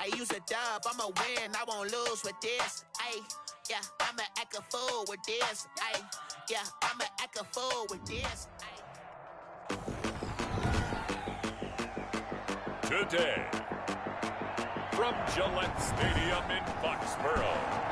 I use a dub, I'ma win, I won't lose with this. Ay, yeah, I'ma act a fool with this. Ay, yeah, I'ma act a fool with this. Today, from Gillette Stadium in Foxborough.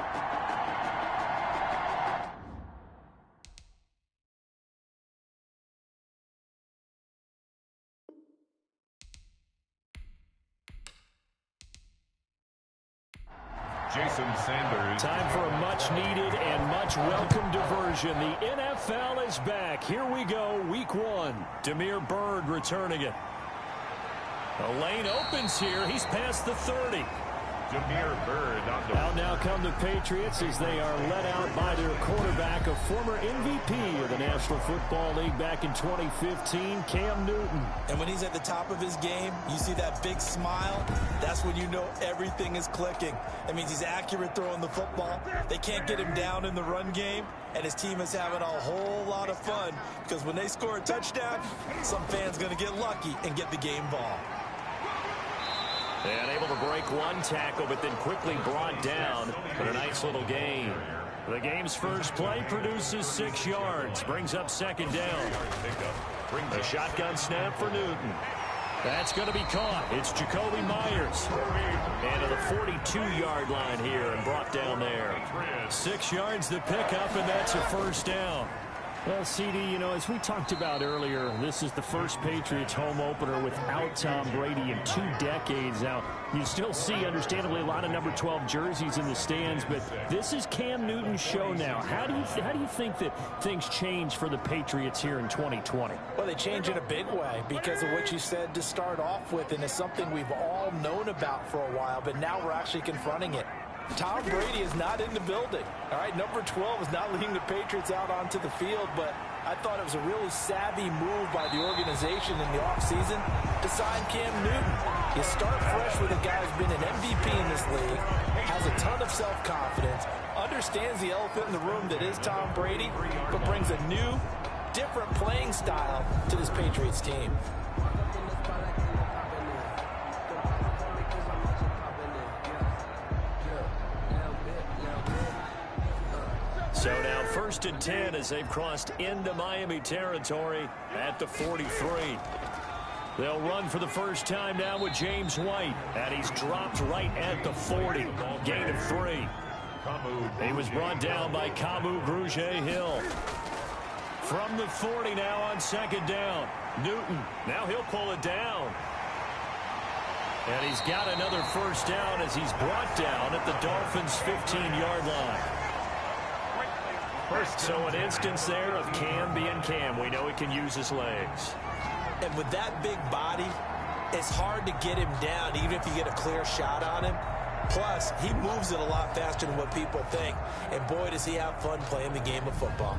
Jason Sanders. Time for a much-needed and much-welcome diversion. The NFL is back. Here we go, Week 1. Damiere Byrd returning it. The lane opens here. He's past the 30. Damiere Byrd on the Out now come the Patriots as they are led out by their quarterback, a former MVP of the National Football League back in 2015, Cam Newton. And when he's at the top of his game, you see that big smile. That's when you know everything is clicking. That means he's accurate throwing the football. They can't get him down in the run game, and his team is having a whole lot of fun because when they score a touchdown, some fan's going to get lucky and get the game ball. And able to break one tackle, but then quickly brought down for a nice little gain. The game's first play produces 6 yards, brings up second down. A shotgun snap for Newton. That's going to be caught. It's Jacoby Myers. And to the 42-yard line here and brought down there. 6 yards the pickup, and that's a first down. Well, CD, you know, as we talked about earlier, this is the first Patriots home opener without Tom Brady in 2 decades. Now, you still see, understandably, a lot of number 12 jerseys in the stands, but this is Cam Newton's show now. How do you think that things change for the Patriots here in 2020? Well, they change in a big way because of what you said to start off with, and it's something we've all known about for a while, but now we're actually confronting it. Tom Brady is not in the building. All right, number 12 is not leading the Patriots out onto the field, but I thought it was a really savvy move by the organization in the offseason to sign Cam Newton. You start fresh with a guy who's been an MVP in this league, has a ton of self-confidence, understands the elephant in the room that is Tom Brady, but brings a new, different playing style to this Patriots team. So now 1st and 10 as they've crossed into Miami territory at the 43. They'll run for the first time now with James White. And he's dropped right at the 40. Gain of 3. He was brought down by Kamu Grugier-Hill. From the 40 now on second down. Newton, now he'll pull it down. And he's got another first down as he's brought down at the Dolphins' 15-yard line. So an instance there of Cam being Cam. We know he can use his legs. And with that big body, it's hard to get him down, even if you get a clear shot on him. Plus, he moves it a lot faster than what people think. And boy, does he have fun playing the game of football.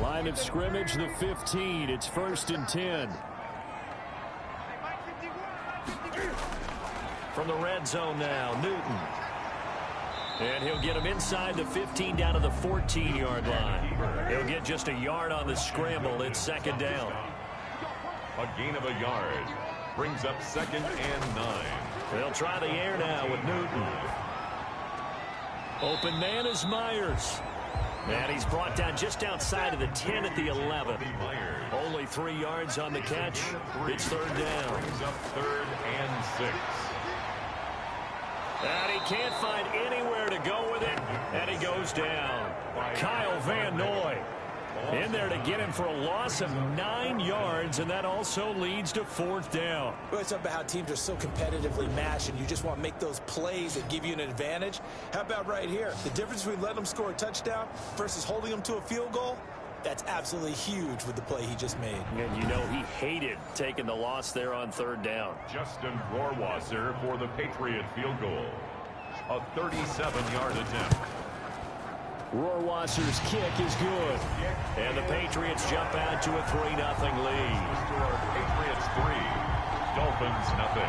Line of scrimmage, the 15. It's 1st and 10. From the red zone now, Newton. And he'll get him inside the 15 down to the 14-yard line. He'll get just a yard on the scramble. It's second down. A gain of a yard. Brings up 2nd and 9. They'll try the air now with Newton. Open man is Myers. And he's brought down just outside of the 10 at the 11. Only 3 yards on the catch. It's third down. Brings up 3rd and 6. And he can't find anywhere to go with it. And he goes down. Kyle Van Noy in there to get him for a loss of 9 yards, and that also leads to 4th down. We always talk about how teams are so competitively matched, and you just want to make those plays that give you an advantage. How about right here? The difference between letting them score a touchdown versus holding them to a field goal, that's absolutely huge with the play he just made. And you know he hated taking the loss there on 3rd down. Justin Rohrwasser for the Patriot field goal. A 37-yard attempt. Rohrwasser's kick is good. And the Patriots jump out to a 3-0 lead. Patriots 3, Dolphins 0.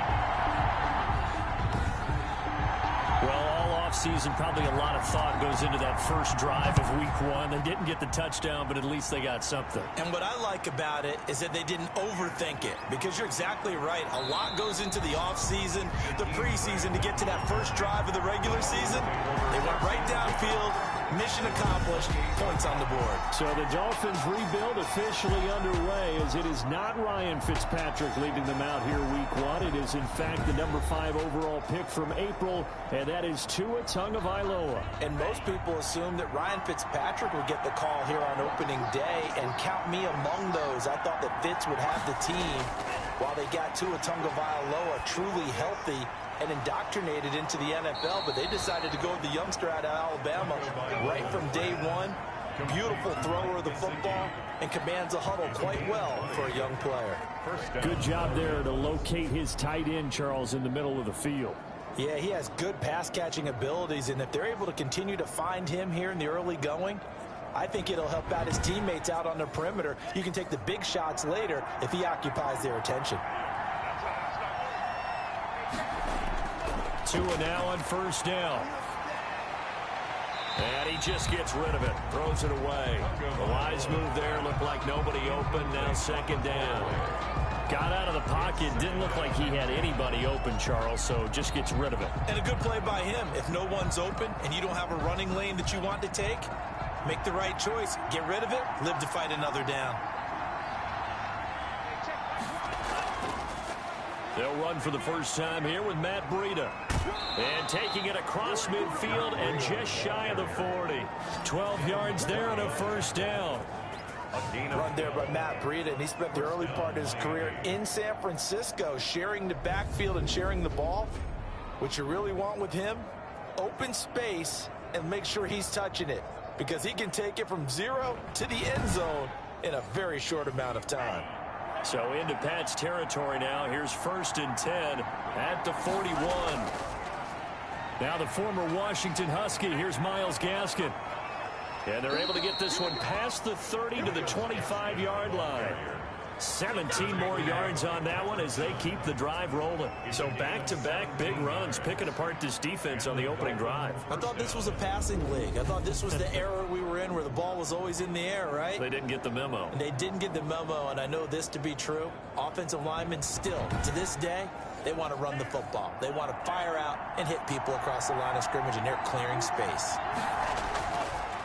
Well, all offseason, probably a lot of thought goes into that first drive of week 1. They didn't get the touchdown, but at least they got something. And what I like about it is that they didn't overthink it, because you're exactly right. A lot goes into the offseason, the preseason to get to that first drive of the regular season. They went right downfield, mission accomplished, points on the board. So the Dolphins rebuild officially underway, as it is not Ryan Fitzpatrick leading them out here week 1. It is, in fact, the number 5 overall pick from April, and that is Tua Tagovailoa. And most people assume that Ryan Fitzpatrick would get the call here on opening day, and count me among those. I thought that Fitz would have the team while they got Tua Tagovailoa truly healthy and indoctrinated into the NFL, but they decided to go with the youngster out of Alabama right from day 1. Beautiful thrower of the football and commands a huddle quite well for a young player. Good job there to locate his tight end, Charles, in the middle of the field. Yeah, he has good pass-catching abilities, and if they're able to continue to find him here in the early going, I think it'll help out his teammates out on the perimeter. You can take the big shots later if he occupies their attention. Tua now on first down. And he just gets rid of it. Throws it away. The wise move there. Looked like nobody open. Now second down. Got out of the pocket. Didn't look like he had anybody open, Charles, so just gets rid of it. And a good play by him. If no one's open and you don't have a running lane that you want to take, make the right choice. Get rid of it. Live to fight another down. They'll run for the first time here with Matt Breida. And taking it across midfield and just shy of the 40. 12 yards there and a first down. Run there by Matt Breida, and he spent the early part of his career in San Francisco sharing the backfield and sharing the ball. What you really want with him, open space and make sure he's touching it, because he can take it from 0 to the end zone in a very short amount of time. So into Pat's territory now. Here's 1st and 10 at the 41. Now the former Washington Husky. Here's Myles Gaskin. And they're able to get this one past the 30 to the 25-yard line. 17 more yards on that one as they keep the drive rolling. So back-to-back big runs, picking apart this defense on the opening drive. I thought this was a passing league. I thought this was the era we were in where the ball was always in the air, right? They didn't get the memo. And they didn't get the memo, and I know this to be true. Offensive linemen still, to this day, they want to run the football. They want to fire out and hit people across the line of scrimmage, and they're clearing space.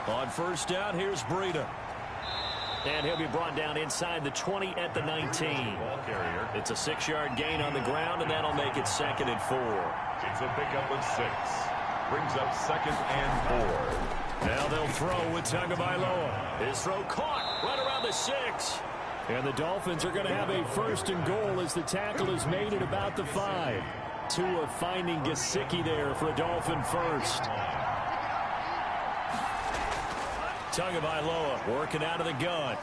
On first down, here's Breida. And he'll be brought down inside the 20 at the 19. It's a 6-yard gain on the ground, and that'll make it 2nd and 4. It's a pickup of 6. Brings up 2nd and 4. Now they'll throw with Tagovailoa. His throw caught right around the 6. And the Dolphins are going to have a 1st and goal as the tackle is made at about the 5. Tua finding Gesicki there for a Dolphin first. Tagovailoa working out of the gun.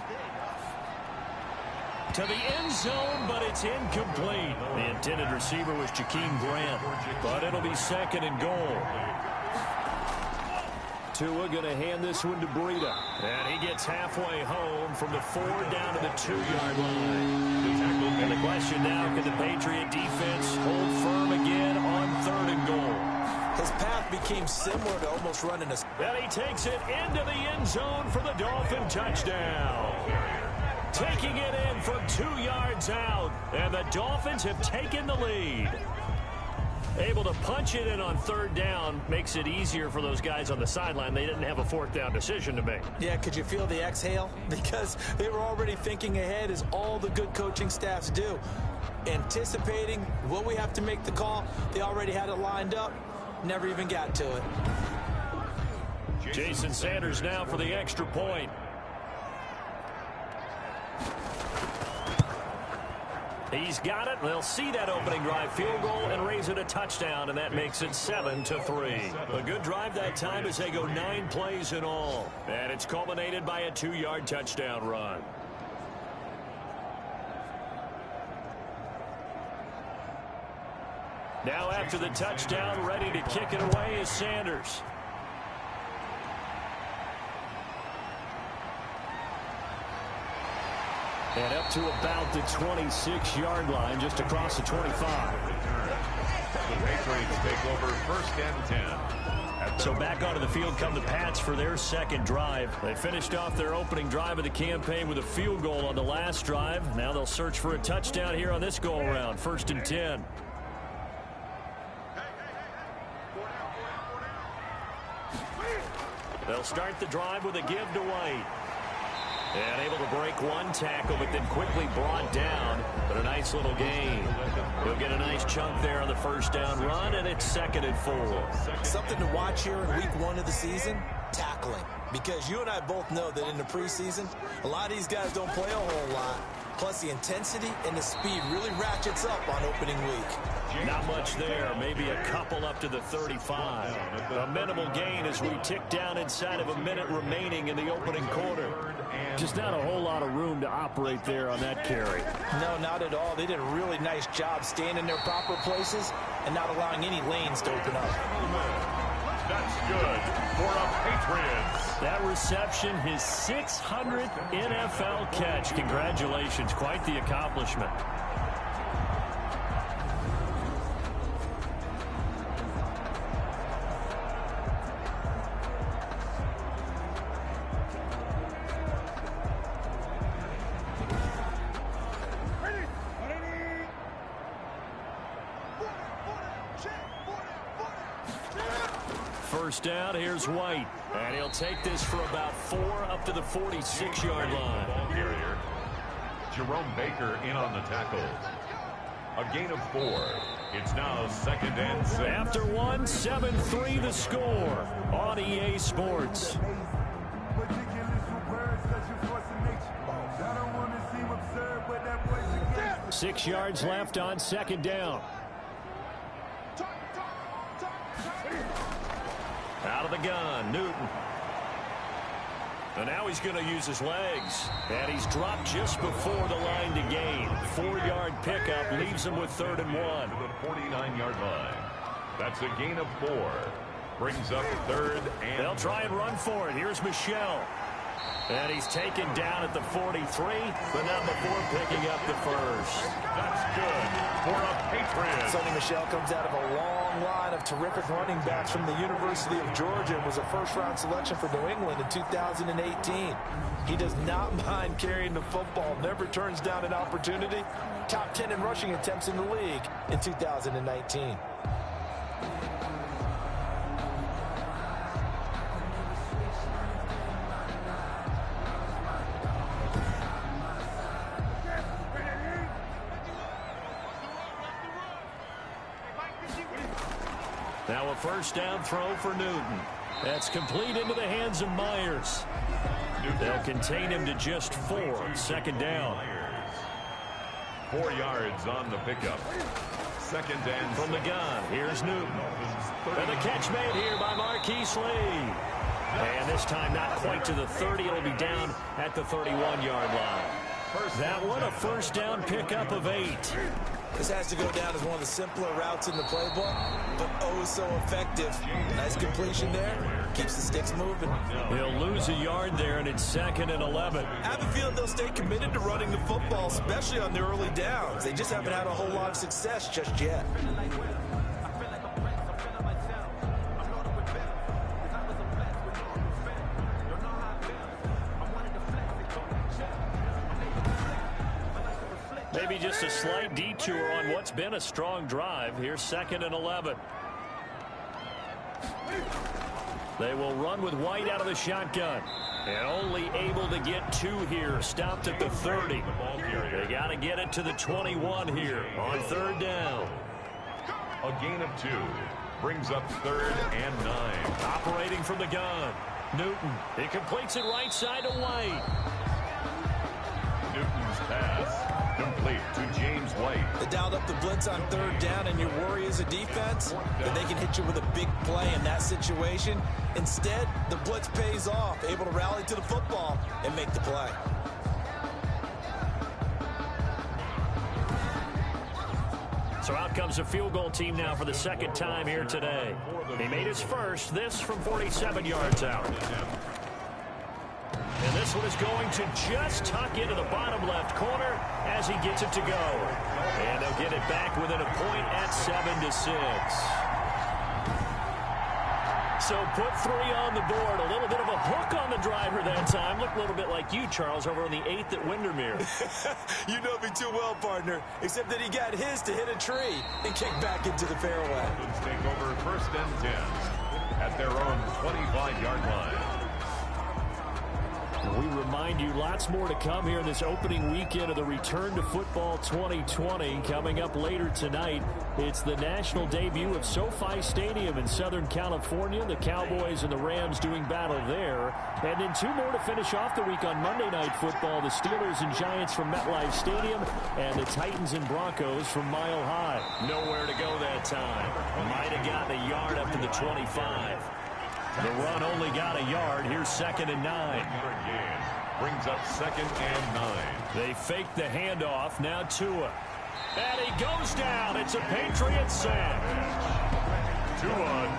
To the end zone, but it's incomplete. The intended receiver was Jakeem Grant, but it'll be 2nd and goal. Tua going to hand this one to Breida. And he gets halfway home from the 4 down to the 2-yard line. And the question now, can the Patriot defense hold firm again on 3rd and goal? His path became similar to almost running a... And he takes it into the end zone for the Dolphin touchdown. Taking it in from 2 yards out. And the Dolphins have taken the lead. Able to punch it in on 3rd down makes it easier for those guys on the sideline. They didn't have a 4th down decision to make. Yeah, could you feel the exhale? Because they were already thinking ahead, as all the good coaching staffs do. Anticipating, will we have to make the call? They already had it lined up. Never even got to it. Jason Sanders now for the extra point. He's got it. They'll see that opening drive field goal and raise it a touchdown, and that makes it 7-3. A good drive that time as they go 9 plays in all. And it's culminated by a 2-yard touchdown run. Now after the touchdown, ready to kick it away is Sanders. And up to about the 26-yard line, just across the 25. The Patriots take over 1st and 10. So back onto the field come the Pats for their second drive. They finished off their opening drive of the campaign with a field goal on the last drive. Now they'll search for a touchdown here on this go-around. 1st and 10. They'll start the drive with a give to White. And able to break one tackle, but then quickly brought down. But a nice little gain. He'll get a nice chunk there on the 1st down run, and it's 2nd and 4. Something to watch here in week 1 of the season, tackling. Because you and I both know that in the preseason, a lot of these guys don't play a whole lot. Plus, the intensity and the speed really ratchets up on opening week. Not much there. Maybe a couple up to the 35. A minimal gain as we tick down inside of a minute remaining in the opening quarter. Just not a whole lot of room to operate there on that carry. No, not at all. They did a really nice job staying in their proper places and not allowing any lanes to open up. That's good for the Patriots. That reception, his 600th NFL catch. Congratulations. Quite the accomplishment. First down, here's White. And he'll take this for about 4 up to the 46-yard line. Ball carrier. Jerome Baker in on the tackle. A gain of 4. It's now 2nd and 6. After 1, 7-3 the score on EA Sports. 6 yards left on 2nd down. Out of the gun, Newton. And now he's going to use his legs. And he's dropped just before the line to gain. 4-yard pickup leaves him with 3rd and 1. To the 49-yard line. That's a gain of 4. Brings up 3rd and... They'll try and run for it. Here's Michelle. And he's taken down at the 43, but not before picking up the 1st. That's good for a Patriot. Sonny Michel comes out of a long line of terrific running backs from the University of Georgia and was a 1st-round selection for New England in 2018. He does not mind carrying the football, never turns down an opportunity. Top 10 in rushing attempts in the league in 2019. Now a 1st down throw for Newton. That's complete into the hands of Myers. They'll contain him to just 4. 2nd down. 4 yards on the pickup. 2nd and from the gun. Here's Newton. And the catch made here by Marquise Lee. And this time not quite to the 30. It'll be down at the 31-yard line. That one a 1st down pickup of 8. This has to go down as one of the simpler routes in the playbook, but oh so effective. Nice completion there. Keeps the sticks moving. He'll lose a yard there, and it's 2nd and 11. I have a feeling they'll stay committed to running the football, especially on the early downs. They just haven't had a whole lot of success just yet. Maybe just a slight detour on what's been a strong drive. Here's 2nd and 11. They will run with White out of the shotgun. And only able to get 2 here. Stopped at the 30. They got to get it to the 21 here on 3rd down. A gain of 2. Brings up 3rd and 9. Operating from the gun. Newton. He completes it right side to White. Newton's pass. Complete to James White. They dialed up the blitz on 3rd down, and your worry as a defense that they can hit you with a big play in that situation. Instead, the blitz pays off, able to rally to the football and make the play. So out comes a field goal team now for the 2nd time here today. He made his first, this from 47 yards out. And this one is going to just tuck into the bottom left corner as he gets it to go. And they'll get it back within a point at 7-6. So put 3 on the board. A little bit of a hook on the driver that time. Looked a little bit like you, Charles, over on the 8th at Windermere. You know me too well, partner, except that he got his to hit a tree and kick back into the fairway. Take over 1st and 10 at their own 25-yard line. We remind you lots more to come here in this opening weekend of the Return to Football 2020. Coming up later tonight, it's the national debut of SoFi Stadium in Southern California. The Cowboys and the Rams doing battle there. And then 2 more to finish off the week on Monday Night Football. The Steelers and Giants from MetLife Stadium and the Titans and Broncos from Mile High. Nowhere to go that time. Might have gotten a yard up to the 25. The run only got a yard. Here's 2nd and 9. Brings up 2nd and 9. They fake the handoff. Now Tua. And he goes down. It's a Patriots sack.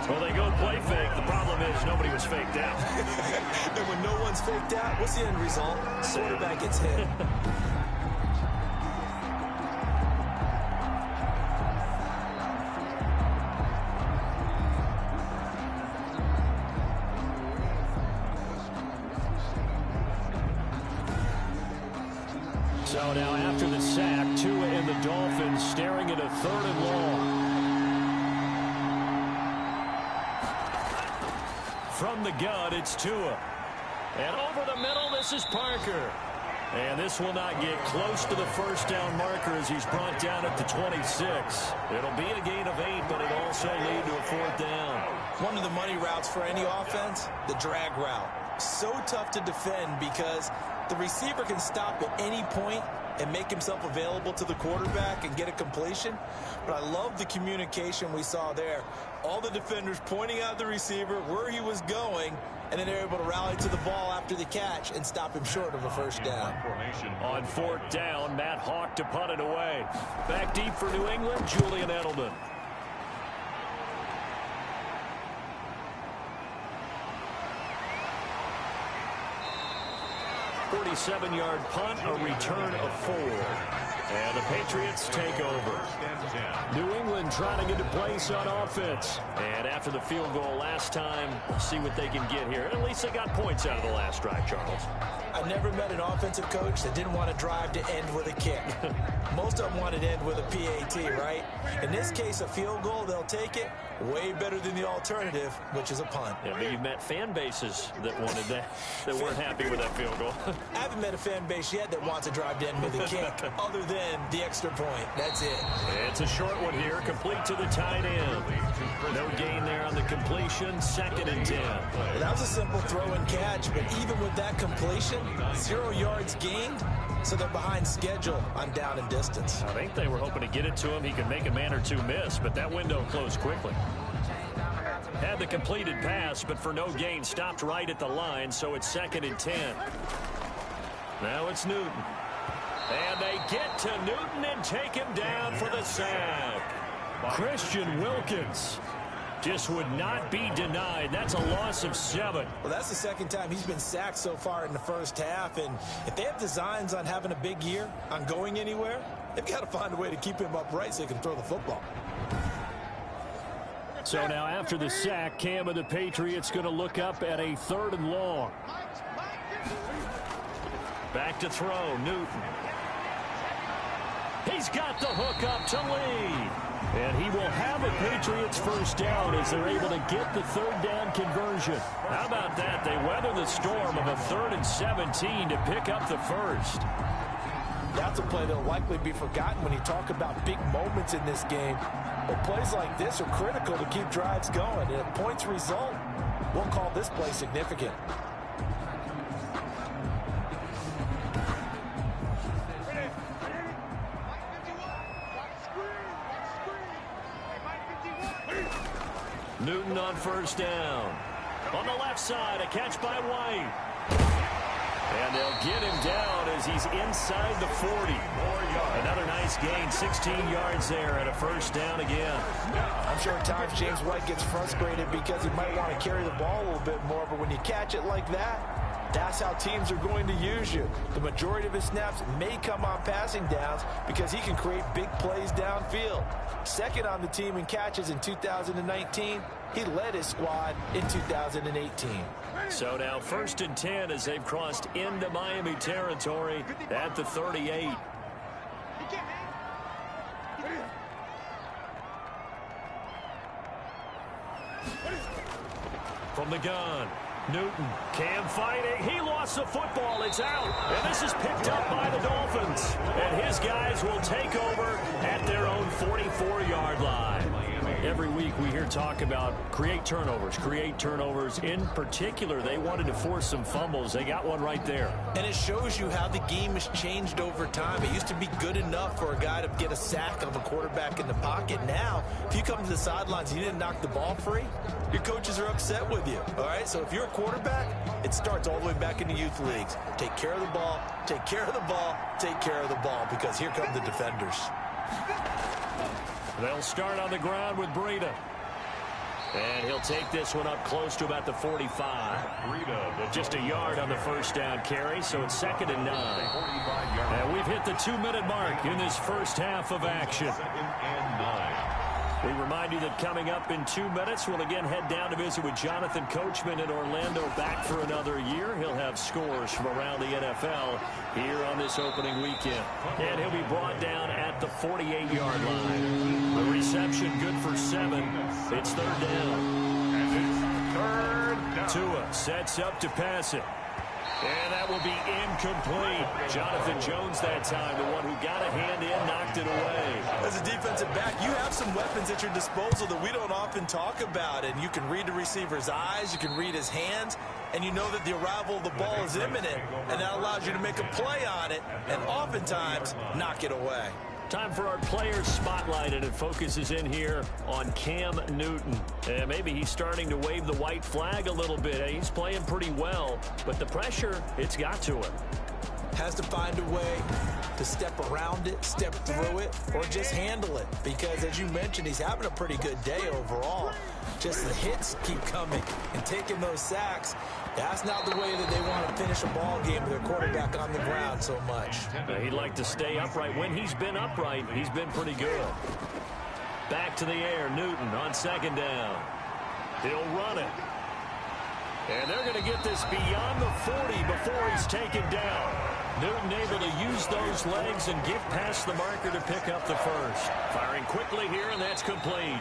Well, they go play fake. The problem is nobody was faked out. And when no one's faked out, what's the end result? Quarterback gets hit. So now after the sack, Tua and the Dolphins staring at a 3rd and long. From the gun, it's Tua. And over the middle, this is Parker. And this will not get close to the 1st down marker as he's brought down at the 26. It'll be a gain of 8, but it'll also lead to a 4th down. One of the money routes for any offense, the drag route. So tough to defend because the receiver can stop at any point and make himself available to the quarterback and get a completion. But I love the communication we saw there. All the defenders pointing out the receiver, where he was going, and then they're able to rally to the ball after the catch and stop him short of a 1st down. On 4th down, Matt Hawk to punt it away. Back deep for New England, Julian Edelman. 47-yard punt, a return of 4. And the Patriots take over. New England trying to get to place on offense. And after the field goal last time, see what they can get here. At least they got points out of the last drive, Charles. I never met an offensive coach that didn't want to drive to end with a kick. Most of them wanted to end with a PAT, right? In this case, a field goal, they'll take it. Way better than the alternative, which is a punt. Yeah, but you've met fan bases that wanted that, that weren't happy with that field goal. I haven't met a fan base yet that wants to drive to end with a kick, other than the extra point. That's it. It's a short one here, complete to the tight end. No gain there on the completion, 2nd and 10. Well, that was a simple throw and catch, but even with that completion, 0 yards gained, so they're behind schedule on down and distance. I think they were hoping to get it to him. He could make a man or 2 miss, but that window closed quickly. Had the completed pass, but for no gain, stopped right at the line, so it's 2nd and 10. Now it's Newton. And they get to Newton and take him down for the sack. Christian Wilkins just would not be denied. That's a loss of 7. Well, that's the 2nd time he's been sacked so far in the 1st half, and if they have designs on having a big year, on going anywhere, they've got to find a way to keep him upright so he can throw the football. So now after the sack, Cam of the Patriots going to look up at a 3rd and long. Back to throw, Newton. He's got the hook up to Lee. And he will have a Patriots 1st down as they're able to get the 3rd down conversion. How about that? They weather the storm of a 3rd and 17 to pick up the 1st. That's a play that will likely be forgotten when you talk about big moments in this game. But plays like this are critical to keep drives going. And if points result, we'll call this play significant. Newton on 1st down. On the left side, a catch by White. And they'll get him down as he's inside the 40. Another nice gain, 16 yards there and a 1st down again. I'm sure at times James White gets frustrated because he might want to carry the ball a little bit more, but when you catch it like that, That's how teams are going to use you. The majority of his snaps may come on passing downs because he can create big plays downfield. Second on the team in catches in 2019. He led his squad in 2018. So now 1st and 10 as they've crossed into Miami territory at the 38. From the gun, Newton, Cam fighting. He lost the football. It's out. And this is picked up by the Dolphins. And his guys will take over at their own 44-yard line. Every week we hear talk about create turnovers. In particular, they wanted to force some fumbles. They got one right there. And it shows you how the game has changed over time. It used to be good enough for a guy to get a sack of a quarterback in the pocket. Now, if you come to the sidelines and you didn't knock the ball free, your coaches are upset with you. All right, so if you're a quarterback, it starts all the way back in the youth leagues. Take care of the ball, take care of the ball, take care of the ball, because here come the defenders. They'll start on the ground with Breida. And he'll take this one up close to about the 45. Just a yard on the first down carry, so it's 2nd and 9. And we've hit the 2-minute mark in this first half of action. 2nd and 9. We remind you that coming up in 2 minutes, we'll again head down to visit with Jonathan Coachman in Orlando, back for another year. He'll have scores from around the NFL here on this opening weekend. And he'll be brought down at the 48-yard line. The reception good for 7. It's 3rd down. And it's 3rd down. Tua sets up to pass it. And that will be incomplete. Jonathan Jones that time, the one who got a hand in, knocked it away. As a defensive back, you have some weapons at your disposal that we don't often talk about. And you can read the receiver's eyes, you can read his hands, and you know that the arrival of the ball is imminent. And that allows you to make a play on it and oftentimes knock it away. Time for our players spotlight, and it focuses in here on Cam Newton. And maybe he's starting to wave the white flag a little bit. He's playing pretty well, but the pressure, it's got to him. Has to find a way to step around it, step through it, or just handle it. Because as you mentioned, he's having a pretty good day overall. Just the hits keep coming and taking those sacks. That's not the way that they want to finish a ball game with their quarterback on the ground so much. He'd like to stay upright. When he's been upright, he's been pretty good. Back to the air, Newton on 2nd down. He'll run it. And they're going to get this beyond the 40 before he's taken down. Newton able to use those legs and get past the marker to pick up the first. Firing quickly here, and that's complete.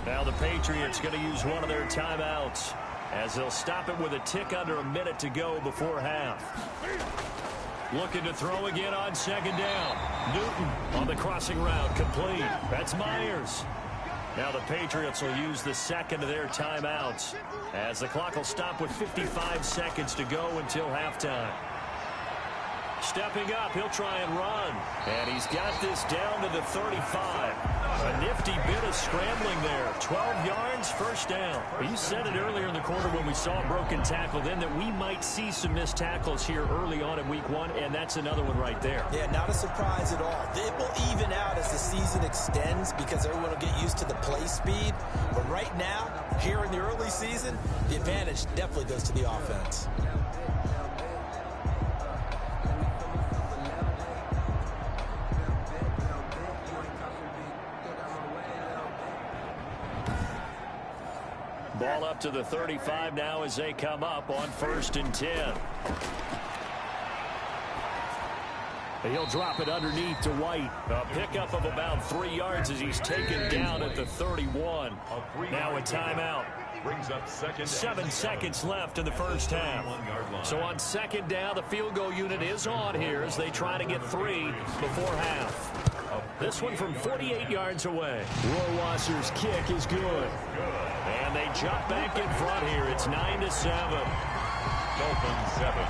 Now the Patriots going to use one of their timeouts, as they'll stop it with a tick under a minute to go before half. Looking to throw again on 2nd down. Newton on the crossing route, complete. That's Myers. Now the Patriots will use the second of their timeouts, as the clock will stop with 55 seconds to go until halftime. Stepping up, he'll try and run. And he's got this down to the 35. A nifty bit of scrambling there. 12 yards, first down. You said it earlier in the quarter when we saw a broken tackle then that we might see some missed tackles here early on in week 1, and that's another one right there. Yeah, not a surprise at all. It will even out as the season extends because everyone will get used to the play speed. But right now, here in the early season, the advantage definitely goes to the offense. Ball up to the 35 now as they come up on 1st and 10. He'll drop it underneath to White. A pickup of about 3 yards as he's taken down at the 31. Now a timeout. Brings up 2nd. 7 seconds left in the first half. So on 2nd down, the field goal unit is on here as they try to get 3 before half. This one from 48 yards away. Rohrwasser's kick is good. And they jump back in front here. It's 9-7. Dolphins 7.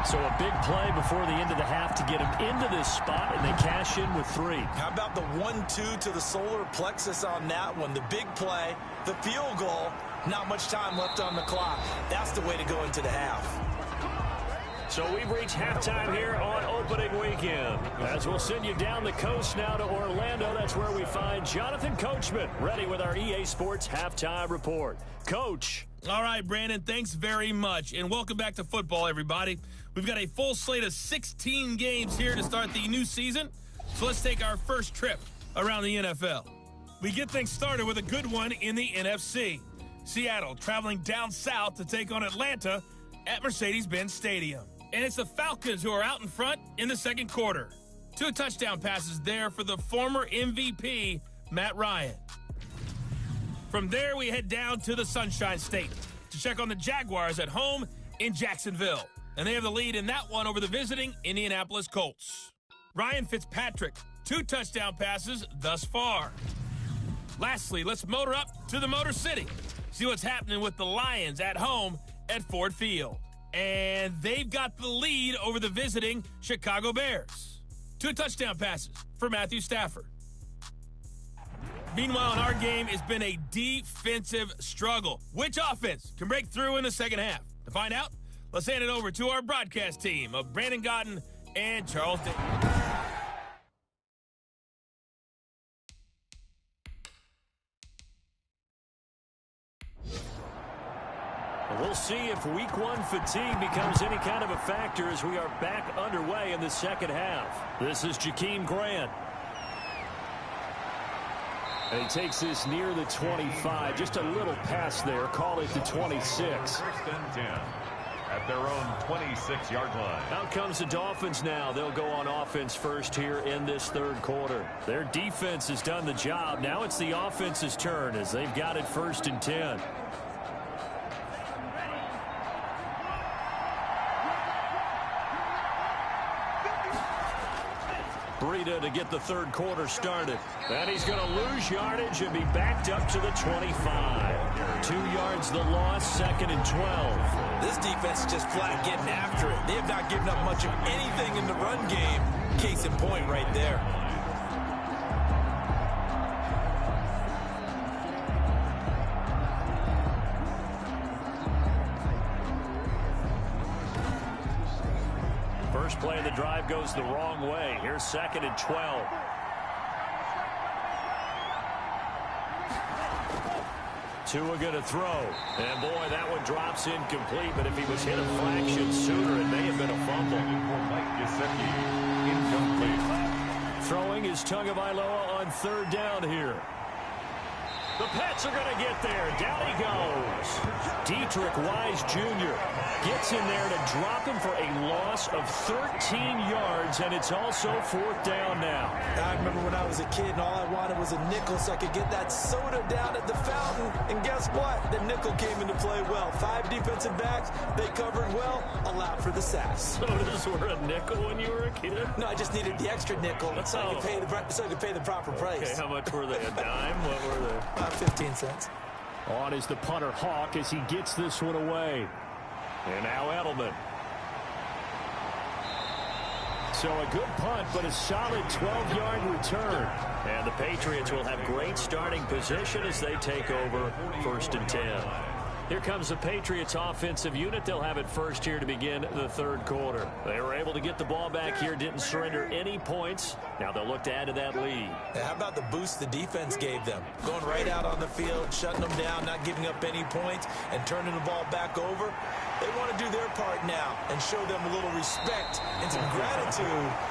So a big play before the end of the half to get him into this spot, and they cash in with 3. How about the 1-2 to the solar plexus on that one? The big play, the field goal, not much time left on the clock. That's the way to go into the half. So we've reached halftime here on opening weekend. As we'll send you down the coast now to Orlando, that's where we find Jonathan Coachman ready with our EA Sports Halftime Report. Coach. All right, Brandon, thanks very much. And welcome back to football, everybody. We've got a full slate of 16 games here to start the new season. So let's take our first trip around the NFL. We get things started with a good one in the NFC. Seattle traveling down south to take on Atlanta at Mercedes-Benz Stadium. And it's the Falcons who are out in front in the second quarter. 2 touchdown passes there for the former MVP, Matt Ryan. From there, we head down to the Sunshine State to check on the Jaguars at home in Jacksonville. And they have the lead in that one over the visiting Indianapolis Colts. Ryan Fitzpatrick, 2 touchdown passes thus far. Lastly, let's motor up to the Motor City. See what's happening with the Lions at home at Ford Field. And they've got the lead over the visiting Chicago Bears. 2 touchdown passes for Matthew Stafford. Meanwhile, in our game, it's been a defensive struggle. Which offense can break through in the second half? To find out, let's hand it over to our broadcast team of Brandon Gotten and Charles Day. We'll see if week 1 fatigue becomes any kind of a factor as we are back underway in the second half. This is Jakeem Grant. And he takes this near the 25. Just a little pass there. Call it the 26. 1st and 10 at their own 26-yard line. Out comes the Dolphins now. They'll go on offense first here in this third quarter. Their defense has done the job. Now it's the offense's turn as they've got it 1st and 10. Breida to get the third quarter started. And he's going to lose yardage and be backed up to the 25. 2 yards the loss, 2nd and 12. This defense is just flat getting after it. They have not given up much of anything in the run game. Case in point right there. First play of the drive goes the wrong way. Here's 2nd and 12. Tua going to throw. And boy, that one drops incomplete. But if he was hit a fraction sooner, it may have been a fumble. Incomplete. Throwing is Tagovailoa on 3rd down here. The Pets are going to get there. Down he goes. Dietrich Wise Jr. gets in there to drop him for a loss of 13 yards, and it's also 4th down now. I remember when I was a kid and all I wanted was a nickel so I could get that soda down at the fountain. And guess what? The nickel came into play well. 5 defensive backs, they covered well, allowed for the sacks. Sodas were a nickel when you were a kid? No, I just needed the extra nickel so I could pay the proper price. Okay, how much were they? A dime? What were they? 15 cents. On is the punter Hawk as he gets this one away. And now Edelman. So a good punt, but a solid 12-yard return. And the Patriots will have great starting position as they take over 1st and 10. Here comes the Patriots offensive unit. They'll have it first here to begin the third quarter. They were able to get the ball back here, didn't surrender any points. Now they'll look to add to that lead. How about the boost the defense gave them? Going right out on the field, shutting them down, not giving up any points, and turning the ball back over. They want to do their part now and show them a little respect and some gratitude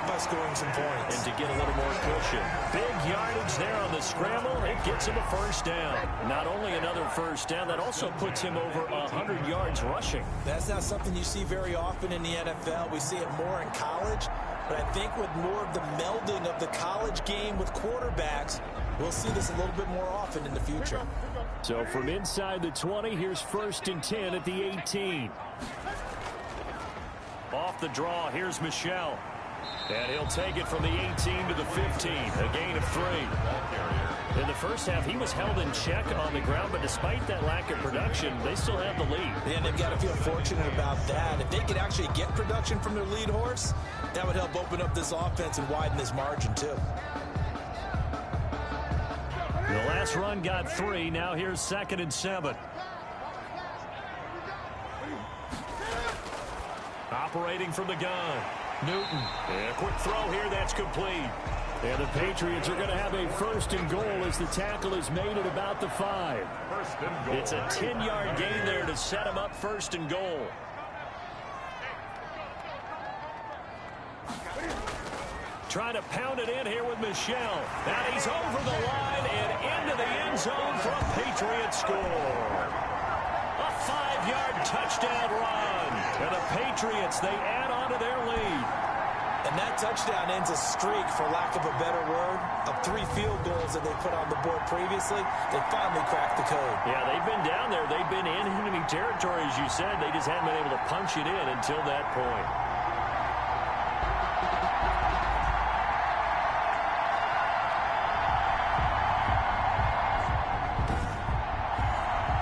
by scoring some points. And to get a little more cushion. Big yardage there on the scramble. It gets him a first down. Not only another first down, that also puts him over 100 yards rushing. That's not something you see very often in the NFL. We see it more in college. But I think with more of the melding of the college game with quarterbacks, we'll see this a little bit more often in the future. So from inside the 20, here's 1st and 10 at the 18. Off the draw, here's Michel. And he'll take it from the 18 to the 15, a gain of 3. In the first half, he was held in check on the ground, but despite that lack of production, they still have the lead. And they've got to feel fortunate about that. If they could actually get production from their lead horse, that would help open up this offense and widen this margin, too. The last run got 3. Now here's 2nd and 7. Operating from the gun. Newton. And a quick throw here. That's complete. And the Patriots are going to have a first and goal as the tackle is made at about the 5. First and goal. It's a 10-yard gain there to set him up first and goal. Trying to pound it in here with Michel. And he's over the line and into the end zone for a Patriots score. A 5-yard touchdown run. And the Patriots, they add on to their lead. And that touchdown ends a streak, for lack of a better word, of 3 field goals that they put on the board previously. They finally cracked the code. Yeah, they've been down there. They've been in enemy territory, as you said. They just haven't been able to punch it in until that point.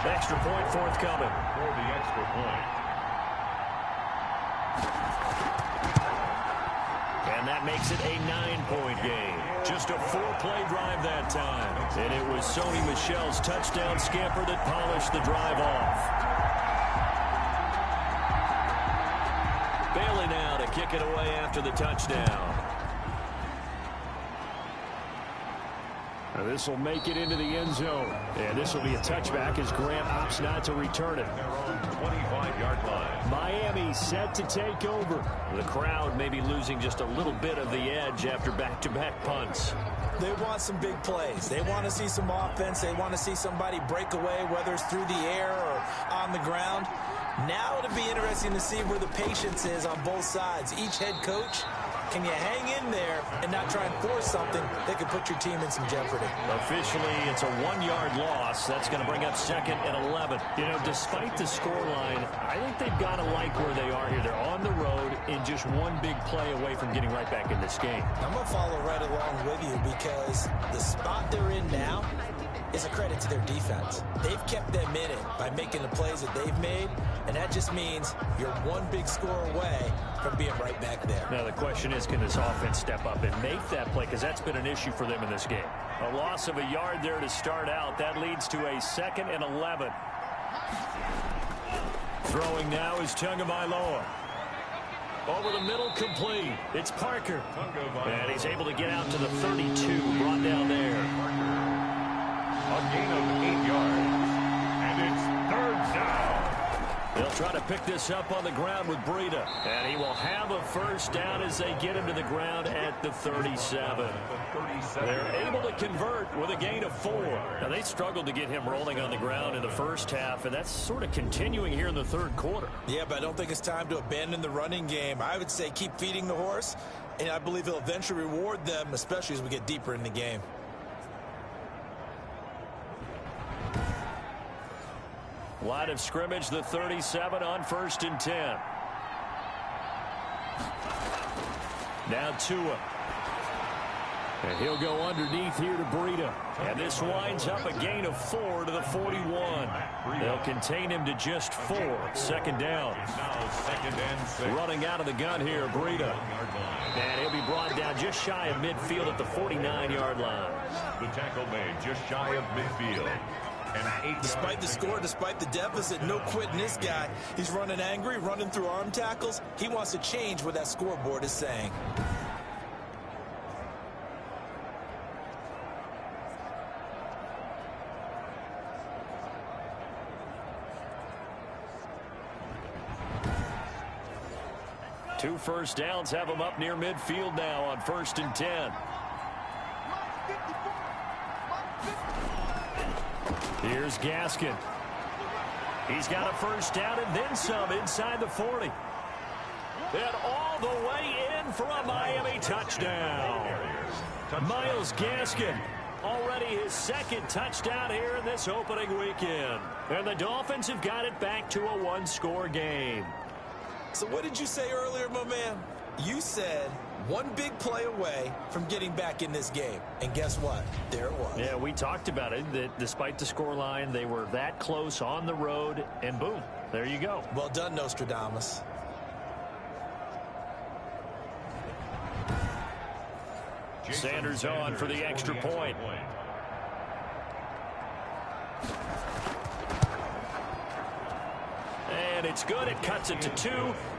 Extra point forthcoming. For the extra point. And that makes it a 9-point game. Just a 4-play drive that time. And it was Sony Michel's touchdown scamper that polished the drive off. Bailey now to kick it away after the touchdown. This will make it into the end zone. And this will be a touchback as Grant opts not to return it. They're on the 25-yard line. Miami set to take over. The crowd may be losing just a little bit of the edge after back-to-back punts. They want some big plays. They want to see some offense. They want to see somebody break away, whether it's through the air or on the ground. Now it'll be interesting to see where the patience is on both sides. Each head coach, can you hang in there and not try and force something that could put your team in some jeopardy? Officially, it's a 1-yard loss. That's going to bring up 2nd and 11. You know, despite the scoreline, I think they've got to like where they are here. They're on the road and just one big play away from getting right back in this game. I'm going to follow right along with you because the spot they're in now is a credit to their defense. They've kept them in it by making the plays that they've made, and that just means you're one big score away from being right back there. Now the question is, can this offense step up and make that play? Because that's been an issue for them in this game. A loss of a yard there to start out. That leads to a 2nd and 11. Throwing now is Tagovailoa. Over the middle, complete. It's Parker. And he's able to get out to the 32. Brought down there. A gain of 8 yards. And it's 3rd down. They'll try to pick this up on the ground with Breida. And he will have a first down as they get him to the ground at the 37. They're able to convert with a gain of 4. Now, they struggled to get him rolling on the ground in the first half, and that's sort of continuing here in the 3rd quarter. Yeah, but I don't think it's time to abandon the running game. I would say keep feeding the horse, and I believe he'll eventually reward them, especially as we get deeper in the game. Line of scrimmage, the 37 on 1st and 10. Now Tua. And he'll go underneath here to Breida. And this winds up a gain of 4 to the 41. They'll contain him to just 4. 2nd down. Now 2nd and 6. Running out of the gun here, Breida. And he'll be brought down just shy of midfield at the 49-yard line. The tackle made just shy of midfield. Despite the score, despite the deficit, no quitting this guy. He's running angry, running through arm tackles. He wants to change what that scoreboard is saying. Two first downs have him up near midfield now on 1st and 10. Here's Gaskin. He's got a first down and then some inside the 40. And all the way in for a Miami touchdown. Myles Gaskin, already his 2nd touchdown here in this opening weekend. And the Dolphins have got it back to a 1-score game. So what did you say earlier, my man? You said one big play away from getting back in this game. And guess what? There it was. Yeah, we talked about it, that despite the scoreline, they were that close on the road, and boom, there you go. Well done, Nostradamus. Sanders on for the extra point. And and it's good. It cuts it to 2.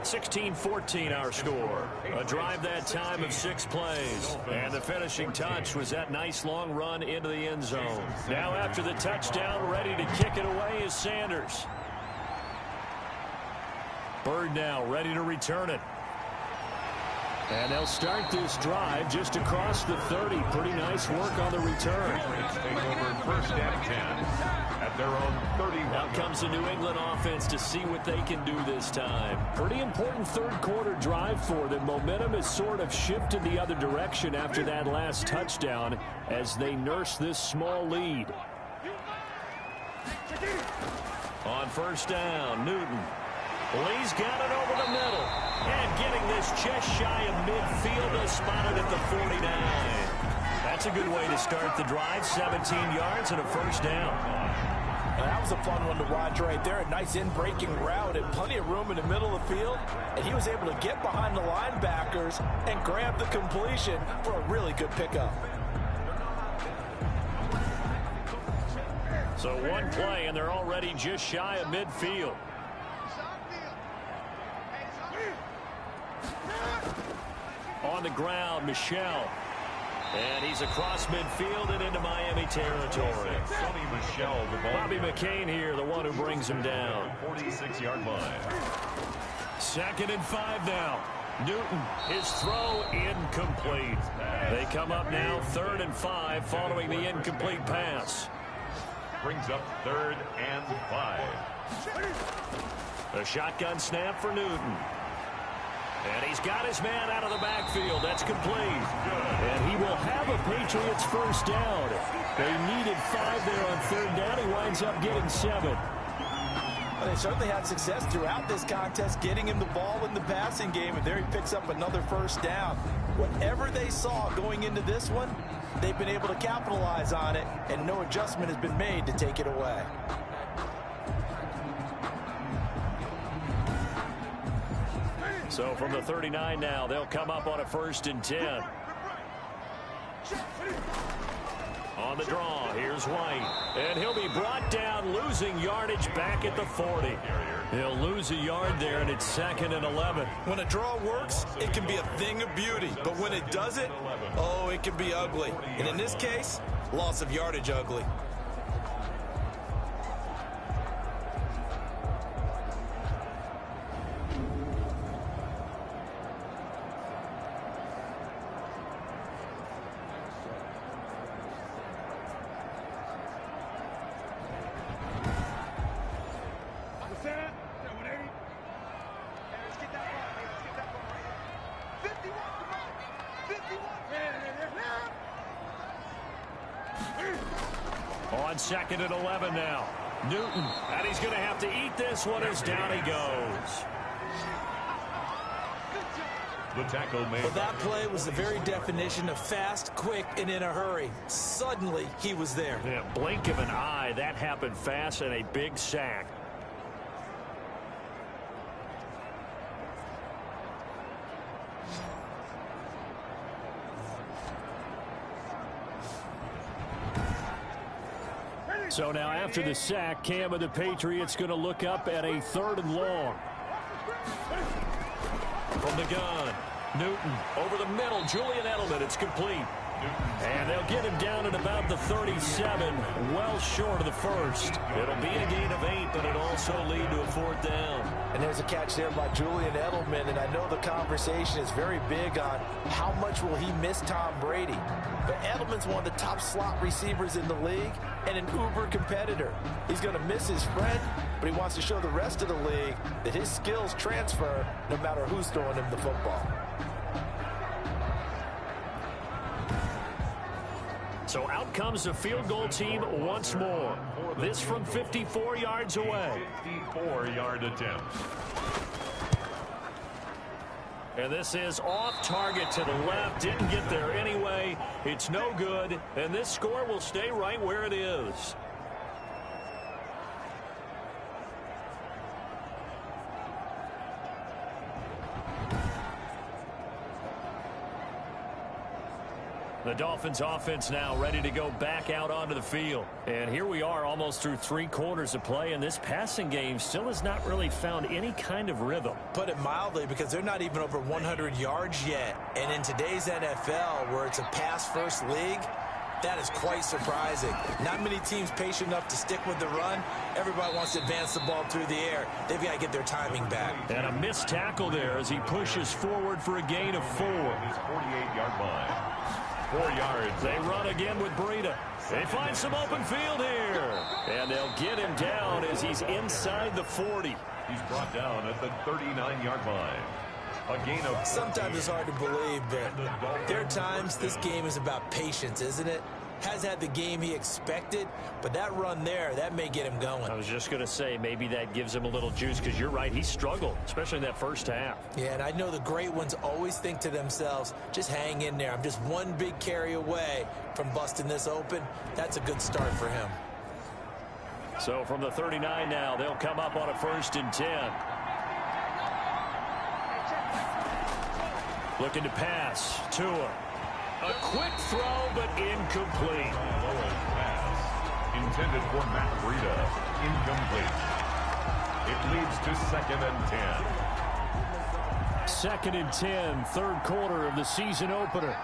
16-14 our score. A drive that time of 6 plays. And the finishing touch was that nice long run into the end zone. Now after the touchdown, ready to kick it away is Sanders. Bird now ready to return it. And they'll start this drive just across the 30. Pretty nice work on the return. Take over first and 10 at their own 31. Now comes the New England offense to see what they can do this time. Pretty important third quarter drive for them. Momentum has sort of shifted the other direction after that last touchdown as they nurse this small lead. On first down, Newton. Lee's got it over the middle. And getting this just shy of midfield, spotted at the 49. That's a good way to start the drive. 17 yards and a first down. That was a fun one to watch right there. A nice in-breaking route and plenty of room in the middle of the field. And he was able to get behind the linebackers and grab the completion for a really good pickup. So one play, and they're already just shy of midfield. On the ground, Michel. And he's across midfield and into Miami territory. Sonny Michel, the ball. Bobby McCain here, the one who brings him down. 46-yard line. 2nd and 5 now. Newton, his throw incomplete. They come up now 3rd and 5 following the incomplete pass. Brings up 3rd and 5. A shotgun snap for Newton. And he's got his man out of the backfield. That's complete. And he will have a Patriots first down. They needed 5 there on 3rd down. He winds up getting 7. Well, they certainly had success throughout this contest getting him the ball in the passing game, and there he picks up another first down. Whatever they saw going into this one, they've been able to capitalize on it, and no adjustment has been made to take it away. So from the 39 now, they'll come up on a 1st and 10. On the draw, here's White. And he'll be brought down, losing yardage back at the 40. He'll lose a yard there, and it's 2nd and 11. When a draw works, it can be a thing of beauty. But when it doesn't, oh, it can be ugly. And in this case, loss of yardage ugly. On 2nd and 11 now. Newton, and he's going to have to eat this one as down he goes. The tackle made. Well, that play was the very definition of fast, quick, and in a hurry. Suddenly, he was there. Yeah, blink of an eye, that happened fast, and a big sack. So now after the sack, Cam of the Patriots going to look up at a 3rd and long. From the gun, Newton over the middle, Julian Edelman, it's complete. And they'll get him down at about the 37, well short of the 1st. It'll be a gain of 8, but it'll also lead to a 4th down. And there's a catch there by Julian Edelman, and I know the conversation is very big on how much will he miss Tom Brady. But Edelman's one of the top slot receivers in the league and an uber competitor. He's going to miss his friend, but he wants to show the rest of the league that his skills transfer no matter who's throwing him the football. So out comes the field goal team once more. This from 54 yards away. 54-yard attempt. And this is off target to the left. Didn't get there anyway. It's no good. And this score will stay right where it is. The Dolphins offense now ready to go back out onto the field. And here we are almost through 3 quarters of play, and this passing game still has not really found any kind of rhythm. Put it mildly, because they're not even over 100 yards yet. And in today's NFL, where it's a pass-first league, that is quite surprising. Not many teams patient enough to stick with the run. Everybody wants to advance the ball through the air. They've got to get their timing back. And a missed tackle there as he pushes forward for a gain of 4. His 48-yard line. 4 yards. They run again with Breida. They find some open field here. And they'll get him down as he's inside the 40. He's brought down at the 39-yard line. A gain of... Sometimes it's hard to believe, but there are times this game is about patience, isn't it? Has had the game he expected, but that run there, that may get him going. I was just going to say, maybe that gives him a little juice, because you're right, he struggled, especially in that first half. Yeah, and I know the great ones always think to themselves, just hang in there. I'm just one big carry away from busting this open. That's a good start for him. So from the 39 now, they'll come up on a 1st and 10. Looking to pass. Tua. A quick throw, but incomplete. Pass intended for Matt Breida. Incomplete. It leads to 2nd and 10. 2nd and 10, 3rd quarter of the season opener.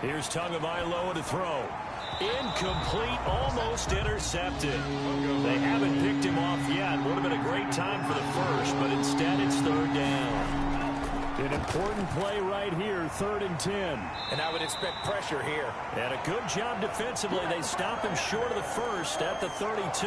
Here's Tagovailoa to throw. Incomplete, almost intercepted. They haven't picked him off yet. Would have been a great time for the first, but instead it's 3rd down. An important play right here, 3rd and 10. And I would expect pressure here. And a good job defensively. They stop him short of the first at the 32.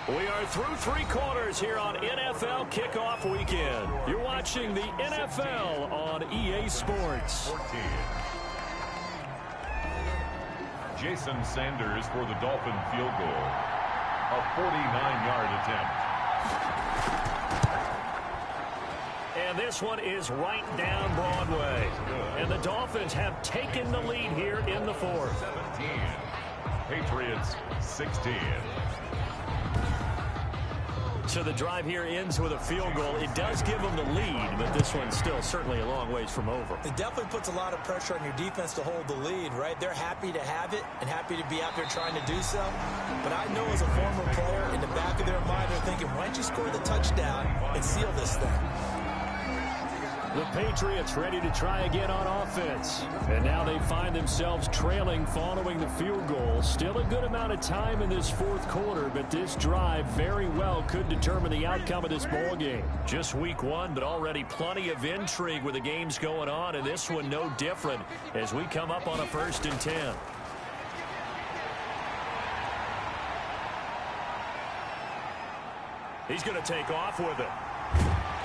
We are through 3 quarters here on NFL Kickoff Weekend. You're watching the NFL on EA Sports. 14. Jason Sanders for the Dolphin field goal. A 49-yard attempt. And this one is right down Broadway. And the Dolphins have taken the lead here in the 4th. 17. Patriots 16. So the drive here ends with a field goal. It does give them the lead, but this one's still certainly a long ways from over. It definitely puts a lot of pressure on your defense to hold the lead, right? They're happy to have it and happy to be out there trying to do so. But I know as a former player, in the back of their mind, they're thinking, why don't you score the touchdown and seal this thing? The Patriots ready to try again on offense. And now they find themselves trailing following the field goal. Still a good amount of time in this 4th quarter, but this drive very well could determine the outcome of this ball game. Just week 1, but already plenty of intrigue with the games going on, and this one no different as we come up on a 1st and 10. He's going to take off with it.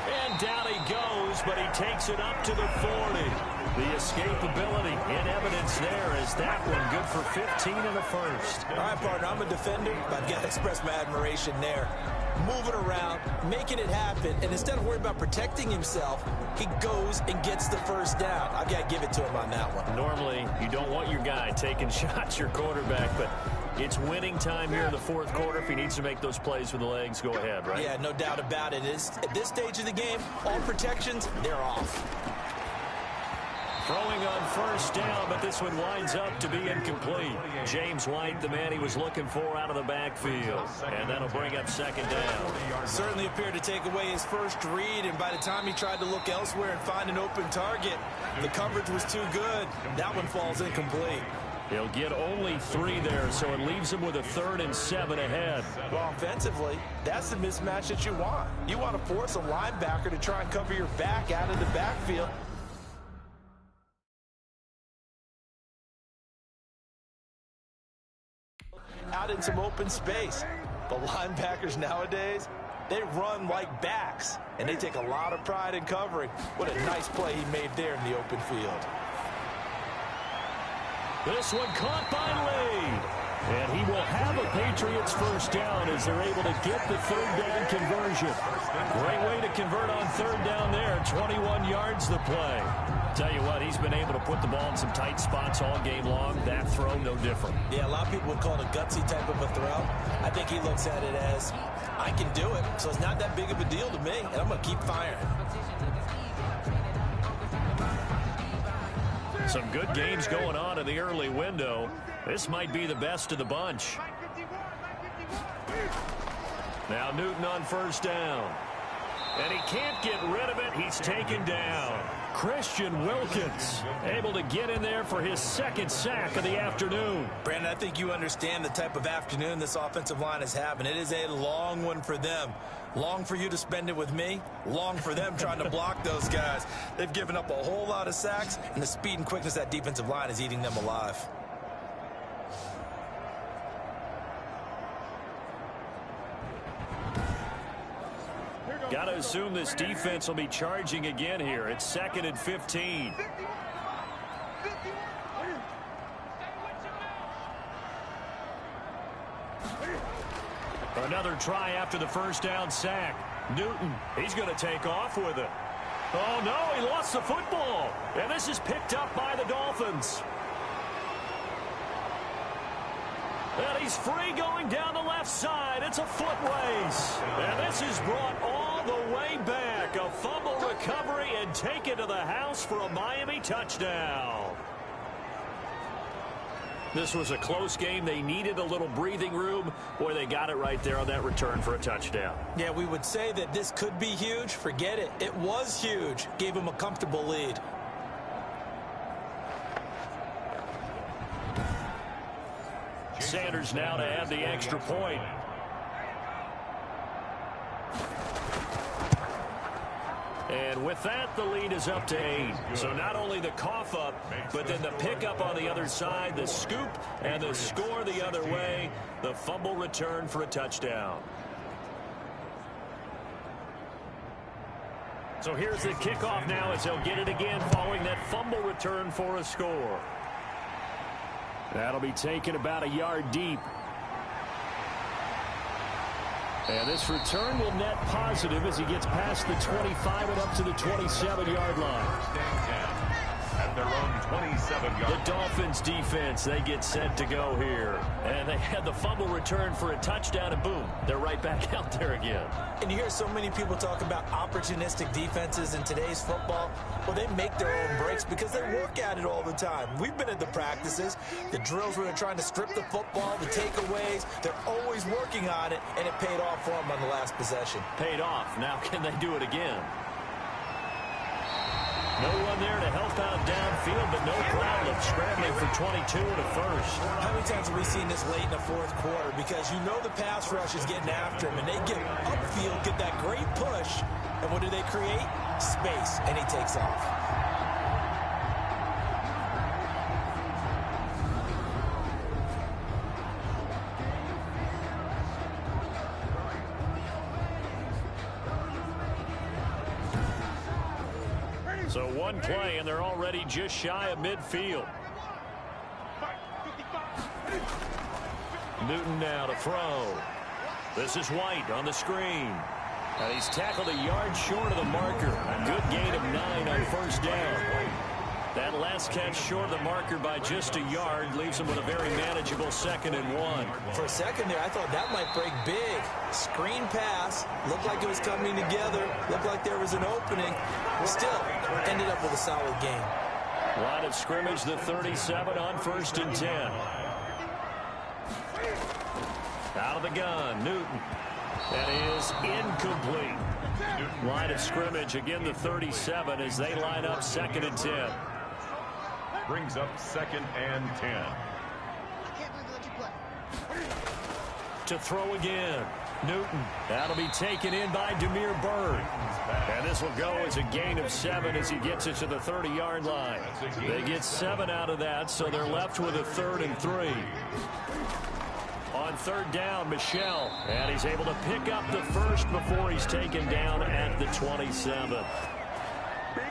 And down he goes, but he takes it up to the 40. The escapability in evidence there as that one good for 15 in the 1st. All right, partner, I'm a defender, but I've got to express my admiration there. Moving around, making it happen, and instead of worrying about protecting himself, he goes and gets the 1st down. I've got to give it to him on that one. Normally, you don't want your guy taking shots, your quarterback, but it's winning time here in the 4th quarter. If he needs to make those plays with the legs, go ahead, right? Yeah, no doubt about it. At this stage of the game, all protections, they're off. Throwing on 1st down, but this one winds up to be incomplete. James White, the man he was looking for out of the backfield. And that'll bring up 2nd down. Certainly appeared to take away his first read, and by the time he tried to look elsewhere and find an open target, the coverage was too good. That one falls incomplete. He'll get only 3 there, so it leaves him with a 3rd and 7 ahead. Well, offensively, that's the mismatch that you want. You want to force a linebacker to try and cover your back out of the backfield. Out in some open space. The linebackers nowadays, they run like backs, and they take a lot of pride in covering. What a nice play he made there in the open field. This one caught by Lee. And he will have a Patriots first down as they're able to get the third down conversion. Great way to convert on third down there. 21 yards the play. Tell you what, he's been able to put the ball in some tight spots all game long. That throw, no different. Yeah, a lot of people would call it a gutsy type of a throw. I think he looks at it as, I can do it, so it's not that big of a deal to me, and I'm going to keep firing. Some good games going on in the early window. This might be the best of the bunch. Now Newton on first down. And he can't get rid of it. He's taken down. Christian Wilkins able to get in there for his second sack of the afternoon. Brandon, I think you understand the type of afternoon this offensive line is having. It is a long one for them. Long for you to spend it with me. Long for them trying to block those guys. They've given up a whole lot of sacks, and the speed and quickness of that defensive line is eating them alive. Got to assume this defense will be charging again here. It's 2nd and 15. Another try after the first down sack. Newton, he's going to take off with it. Oh, no, he lost the football. And this is picked up by the Dolphins. And he's free going down the left side. It's a foot race. And this is brought all the way back. A fumble recovery and take it to the house for a Miami touchdown. This was a close game. They needed a little breathing room. Boy, they got it right there on that return for a touchdown. Yeah, we would say that this could be huge. Forget it. It was huge. Gave them a comfortable lead. Sanders now to add the extra point. And with that, the lead is up to 8. So not only the cough up, but then the pickup on the other side, the scoop, and the score the other way. The fumble return for a touchdown. So here's the kickoff now as they'll get it again following that fumble return for a score. That'll be taken about a yard deep. And this return will net positive as he gets past the 25 and up to the 27-yard line. At their own 27-yard. The Dolphins defense, they get set to go here. And they had the fumble return for a touchdown, and boom, they're right back out there again. And you hear so many people talk about opportunistic defenses in today's football. Well, they make their own breaks because they work at it all the time. We've been at the practices, the drills where they're trying to strip the football, the takeaways. They're always working on it, and it paid off for them on the last possession. Paid off. Now can they do it again? No one there to help out downfield, but no problem. Scrambling for 22 and a first. How many times have we seen this late in the fourth quarter? Because you know the pass rush is getting after him, and they get upfield, get that great push, and what do they create? Space, and he takes off. So one play, and they're already just shy of midfield. Newton now to throw. This is White on the screen. And he's tackled a yard short of the marker. Good gain of 9 on first down. That last catch short of the marker by just a yard leaves him with a very manageable 2nd and 1. For a second there, I thought that might break big. Screen pass. Looked like it was coming together. Looked like there was an opening. Still, ended up with a solid game. Line of scrimmage, the 37 on 1st and 10. Out of the gun, Newton. That is incomplete. Line of scrimmage, again the 37 as they line up 2nd and 10. Brings up 2nd and 10. To throw again. Newton. That'll be taken in by Demir Bird. And this will go as a gain of 7 as he gets it to the 30-yard line. They get 7 out of that, so they're left with a 3rd and 3. On 3rd down, Michel. And he's able to pick up the first before he's taken down at the 27.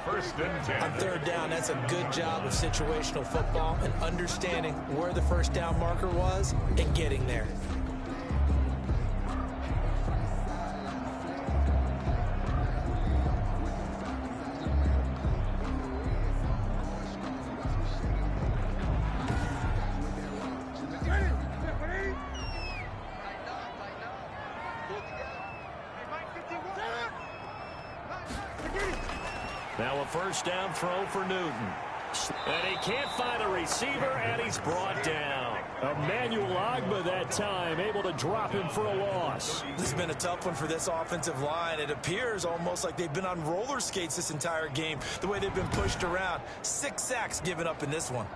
First and 10. On third down, that's a good job of situational football and understanding where the first down marker was and getting there. Now a first down throw for Newton. And he can't find a receiver, and he's brought down. Emmanuel Ogbah that time, able to drop him for a loss. This has been a tough one for this offensive line. It appears almost like they've been on roller skates this entire game, the way they've been pushed around. 6 sacks given up in this one.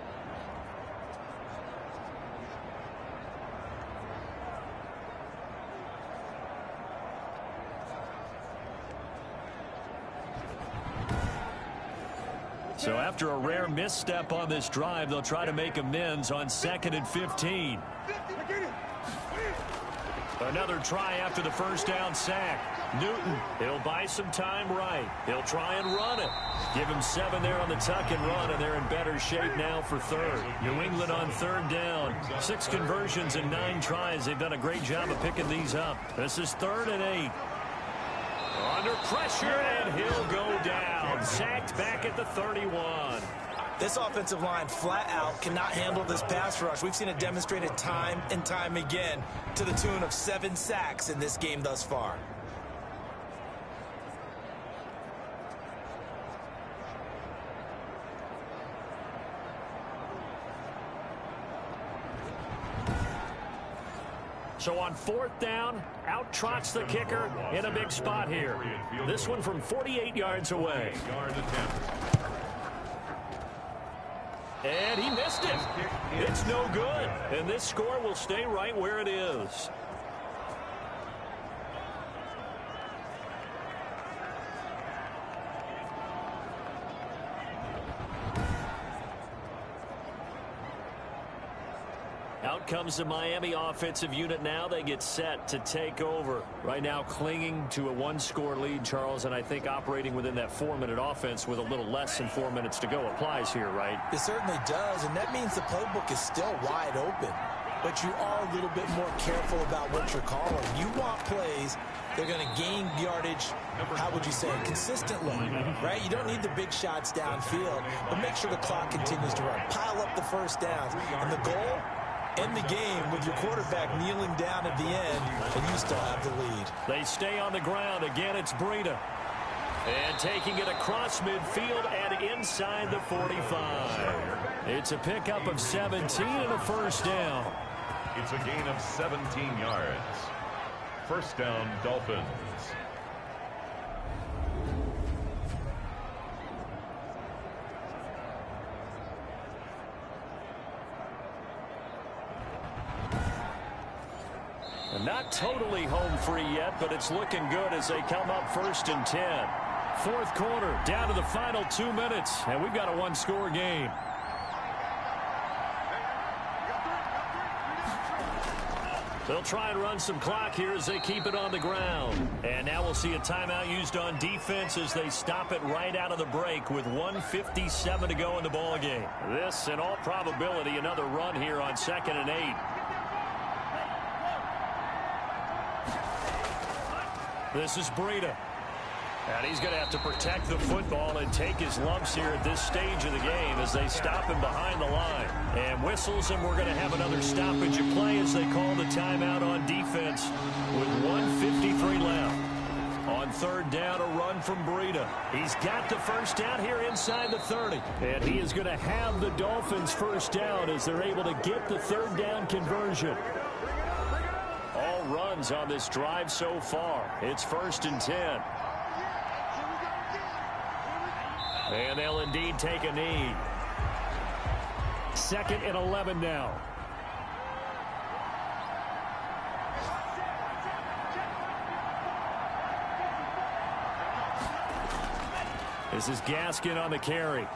So after a rare misstep on this drive, they'll try to make amends on 2nd and 15. Another try after the first down sack. Newton, he'll buy some time right. He'll try and run it. Give him 7 there on the tuck and run, and they're in better shape now for third. New England on third down. 6 conversions and 9 tries. They've done a great job of picking these up. This is 3rd and 8. Under pressure, and he'll go down. Sacked back at the 31. This offensive line flat out cannot handle this pass rush. We've seen it demonstrated time and time again to the tune of 7 sacks in this game thus far. So on 4th down, out trots the kicker in a big spot here. This one from 48 yards away. And he missed it. It's no good. And this score will stay right where it is. Out comes the Miami offensive unit now. They get set to take over. Right now clinging to a 1-score lead, Charles, and I think operating within that 4-minute offense with a little less than 4 minutes to go applies here, right? It certainly does, and that means the playbook is still wide open. But you are a little bit more careful about what you're calling. You want plays they're going to gain yardage, how would you say, consistently, right? You don't need the big shots downfield, but make sure the clock continues to run. Pile up the first downs, and the goal, end the game with your quarterback kneeling down at the end, and you still have the lead. They stay on the ground. Again, it's Breida. And taking it across midfield and inside the 45. It's a pickup of 17 and a first down. It's a gain of 17 yards. First down, Dolphins. Not totally home free yet, but it's looking good as they come up 1st and 10. Fourth quarter, down to the final 2 minutes, and we've got a 1-score game. They'll try and run some clock here as they keep it on the ground. And now we'll see a timeout used on defense as they stop it right out of the break with 1:57 to go in the ball game. This, in all probability, another run here on 2nd and 8. This is Breida. And he's going to have to protect the football and take his lumps here at this stage of the game as they stop him behind the line. And whistles, and we're going to have another stoppage of play as they call the timeout on defense with 1:53 left. On 3rd down, a run from Breida. He's got the first down here inside the 30. And he is going to have the Dolphins' first down as they're able to get the 3rd down conversion. All runs on this drive so far. It's 1st and 10. And they'll indeed take a knee. 2nd and 11 now. This is Gaskin on the carry.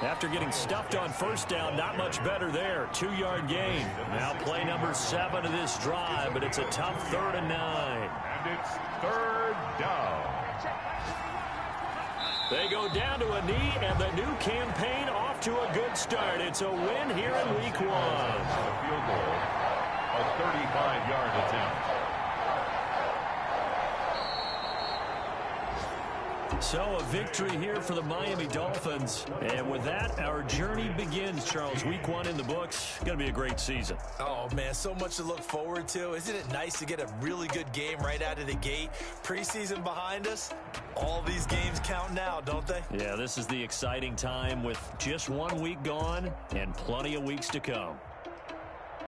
After getting stuffed on first down, not much better there. 2-yard gain. Now play number 7 of this drive, but it's a tough 3rd and 9. And it's 3rd down. They go down to a knee, and the new campaign off to a good start. It's a win here in Week 1. A field goal, a 35-yard attempt. So a victory here for the Miami Dolphins. And with that, our journey begins, Charles. Week 1 in the books. Going to be a great season. Oh, man, so much to look forward to. Isn't it nice to get a really good game right out of the gate? Preseason behind us. All these games count now, don't they? Yeah, this is the exciting time with just 1 week gone and plenty of weeks to come.